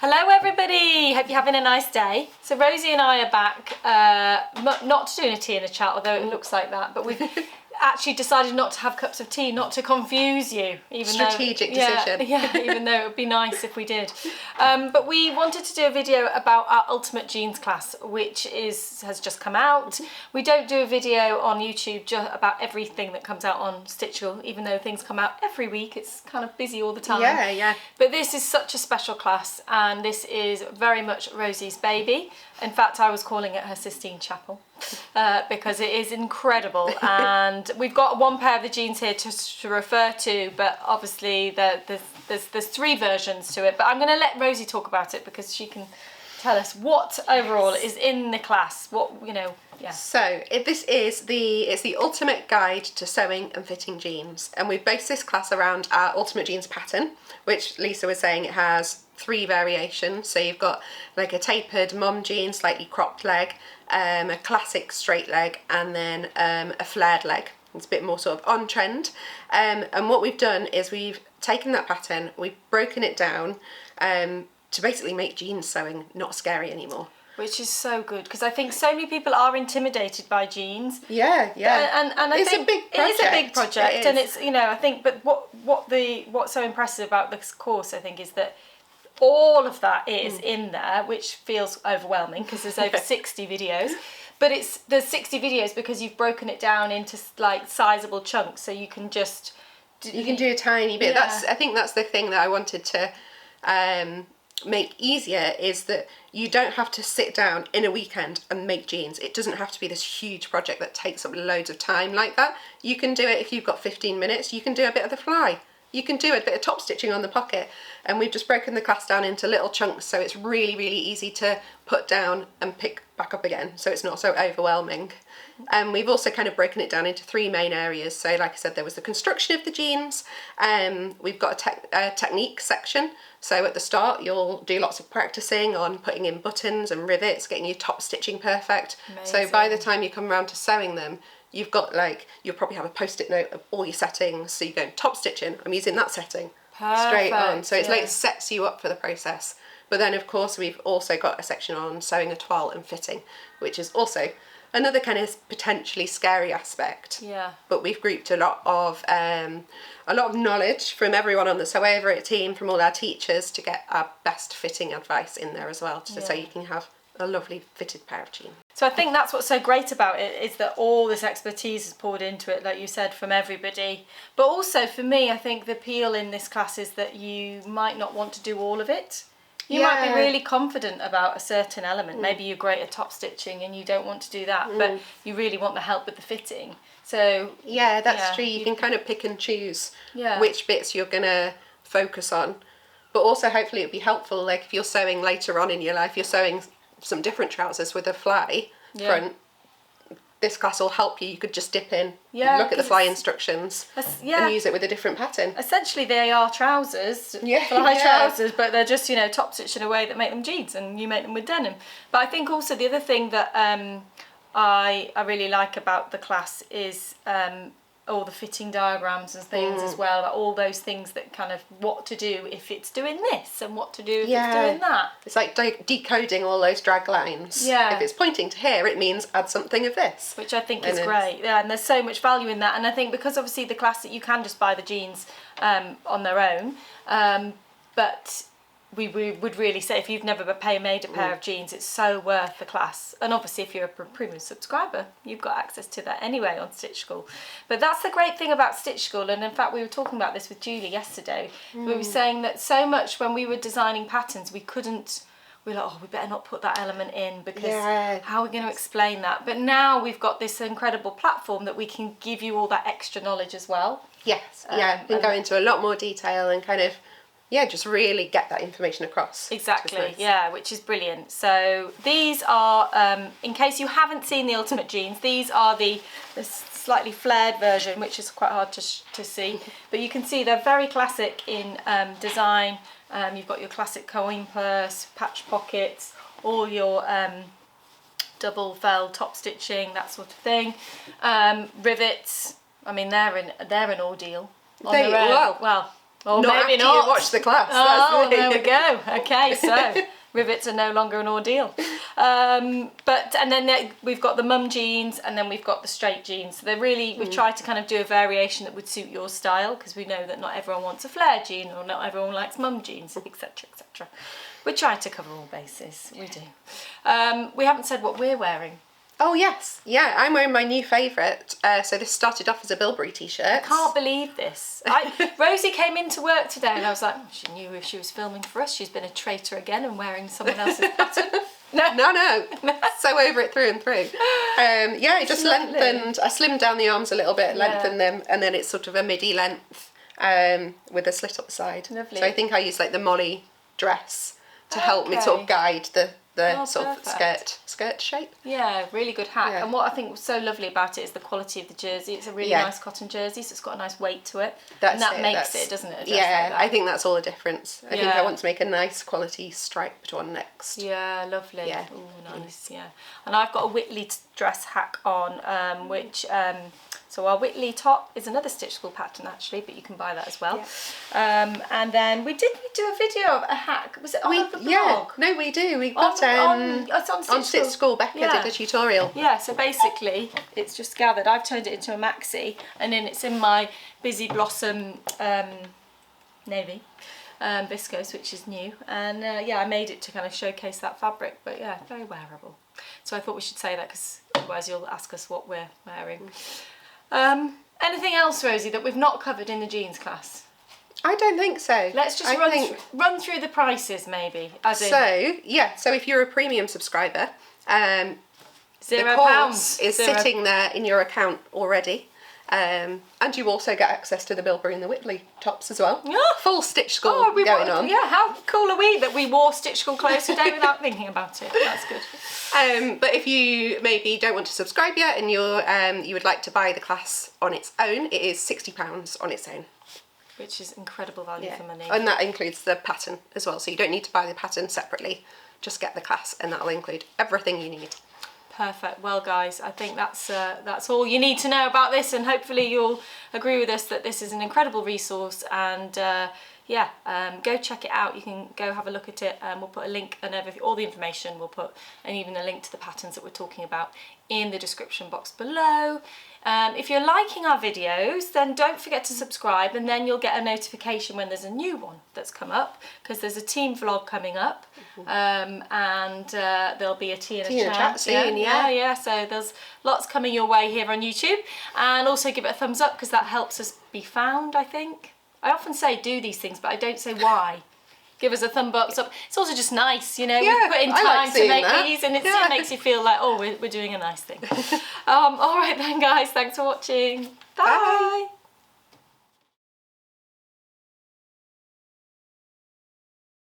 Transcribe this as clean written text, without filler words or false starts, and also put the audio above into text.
Hello everybody, hope you're having a nice day. So Rosie and I are back, not to doing a tea and a chat, although it looks like that, but we've actually decided not to have cups of tea, not to confuse you. Strategic decision. Yeah, even though it would be nice if we did. But we wanted to do a video about our Ultimate Jeans class, which has just come out. We don't do a video on YouTube just about everything that comes out on Stitchable, even though things come out every week. It's kind of busy all the time. Yeah. But this is such a special class, and this is very much Rosie's baby. In fact, I was calling it her Sistine Chapel because it is incredible. And we've got one pair of the jeans here to refer to, but obviously there's three versions to it. But I'm going to let Rosie talk about it because she can tell us what overall is in the class. So it's the ultimate guide to sewing and fitting jeans, and we've based this class around our Ultimate Jeans pattern, which Lisa was saying it has 3 variations. So you've got like a tapered mom jean, slightly cropped leg, a classic straight leg, and then a flared leg. It's a bit more sort of on trend. And what we've done is we've taken that pattern, we've broken it down to basically make jeans sewing not scary anymore. Which is so good, because I think so many people are intimidated by jeans. Yeah. And I think a big project. It is a big project, and it's, I think, but what's so impressive about this course, I think, is that all of that is in there, which feels overwhelming because there's over 60 videos. But there's 60 videos because you've broken it down into like sizable chunks, so you can just you can do a tiny bit. Yeah. I think that's the thing that I wanted to make easier, is that you don't have to sit down in a weekend and make jeans. It doesn't have to be this huge project that takes up loads of time like that. You can do it if you've got 15 minutes. You can do a bit of the fly. You can do a bit of top stitching on the pocket, and we've just broken the class down into little chunks, so it's really, really easy to put down and pick back up again, so it's not so overwhelming. And we've also kind of broken it down into 3 main areas. So like I said, there was the construction of the jeans, we've got a technique section. So at the start you'll do lots of practicing on putting in buttons and rivets, getting your top stitching perfect. Amazing. So by the time you come around to sewing them, you've got you'll probably have a post-it note of all your settings. So you go top stitching, I'm using that setting. Perfect, straight on. So it's sets you up for the process. But then of course we've also got a section on sewing a toile and fitting, which is also another kind of potentially scary aspect. Yeah. But we've grouped a lot of knowledge from everyone on the Sew Over It team, from all our teachers, to get our best fitting advice in there as well, so you can have a lovely fitted pair of jeans. So I think that's what's so great about it, is that all this expertise is poured into it, like you said, from everybody. But also for me, I think the appeal in this class is that you might not want to do all of it. You might be really confident about a certain element. Maybe you're great at top stitching and you don't want to do that, but you really want the help with the fitting. So yeah, that's true. You can kind of pick and choose which bits you're going to focus on. But also hopefully it'll be helpful, like if you're sewing later on in your life, you're sewing some different trousers with a fly front, this class will help you. You could just dip in, look at the fly instructions and use it with a different pattern. Essentially they are trousers, fly trousers, but they're just, top stitched in a way that make them jeans, and you make them with denim. But I think also the other thing that I really like about the class is all the fitting diagrams and things as well, about all those things that kind of what to do if it's doing this and what to do if it's doing that. It's like decoding all those drag lines. If it's pointing to here, it means add something of this. Which I think is great. Yeah, and there's so much value in that. And I think because obviously the class, that you can just buy the jeans on their own, but we would really say, if you've never made a pair of jeans, it's so worth the class. And obviously if you're a premium subscriber, you've got access to that anyway on Stitch School. But that's the great thing about Stitch School, and in fact we were talking about this with Julie yesterday. We were saying that so much when we were designing patterns, we were like, oh, we better not put that element in, because how are we going to explain that? But now we've got this incredible platform that we can give you all that extra knowledge as well. Yes, we can go into a lot more detail and kind of just really get that information across. Exactly, which is brilliant. So these are, in case you haven't seen the Ultimate Jeans, these are the slightly flared version, which is quite hard to see. But you can see they're very classic in design. You've got your classic coin purse, patch pockets, all your double fell top stitching, that sort of thing. Rivets, I mean, they're an ordeal on their own. Well, Or not maybe after not. you watch the class. Oh, That's the there we thing. go. Okay, so rivets are no longer an ordeal. And then we've got the mum jeans, and then we've got the straight jeans. So they're really, we've tried to kind of do a variation that would suit your style, because we know that not everyone wants a flare jean, or not everyone likes mum jeans, etc., etc. We try to cover all bases. We do. We haven't said what we're wearing. Oh yes, yeah, I'm wearing my new favourite. So this started off as a Bilberry T-shirt. Can't believe this. Rosie came into work today and I was like, she knew if she was filming for us, she's been a traitor again and wearing someone else's pattern. No, so over it through and through. Yeah, it just Lovely. lengthened. I slimmed down the arms a little bit, lengthened them, and then it's sort of a midi length with a slit up the side. Lovely. So I think I used like the Molly dress to help me sort of guide the sort of perfect. skirt shape. Yeah, really good hack. Yeah. And what I think was so lovely about it is the quality of the jersey. It's a really nice cotton jersey, so it's got a nice weight to it. And that makes it, doesn't it? a dress like that. I think that's all the difference. I think Yeah. I want to make a nice quality striped one next. Yeah, lovely. Yeah. Oh, nice. Yeah. And I've got a Whitley dress hack on, which so our Whitley top is another Stitch School pattern actually, but you can buy that as well. Yeah. And then we do a video of a hack. Was it on the blog? Yeah, no, we do. We've got it's on Stitch School. Becca did a tutorial. Yeah, so basically it's just gathered. I've turned it into a maxi, and then it's in my Busy Blossom navy viscose, which is new. And yeah, I made it to kind of showcase that fabric, but yeah, very wearable. So I thought we should say that, because otherwise you'll ask us what we're wearing. Anything else, Rosie, that we've not covered in the jeans class? I don't think so. Let's just run through the prices, maybe. So if you're a premium subscriber, £0 the course is sitting there in your account already. And you also get access to the Bilberry and the Whitley tops as well. Yeah. Full Stitch School going on. Yeah, how cool are we that we wore Stitch School clothes today without thinking about it? That's good. But if you maybe don't want to subscribe yet and you would like to buy the class on its own, it is £60 on its own. Which is incredible value for money. And that includes the pattern as well. So you don't need to buy the pattern separately. Just get the class, and that'll include everything you need. Perfect. Well, guys, I think that's all you need to know about this, and hopefully you'll agree with us that this is an incredible resource. And go check it out. You can go have a look at it. We'll put a link and all the information we'll put, and even a link to the patterns that we're talking about in the description box below. If you're liking our videos, then don't forget to subscribe, and then you'll get a notification when there's a new one that's come up, because there's a team vlog coming up, and there'll be a tea and a chat soon. Yeah. So there's lots coming your way here on YouTube, and also give it a thumbs up, because that helps us be found, I think. I often say do these things, but I don't say why. Give us a thumb up. It's also just nice, you know. Yeah, we put in time to make these, and it makes you feel like, oh, we're doing a nice thing. All right then, guys. Thanks for watching. Bye.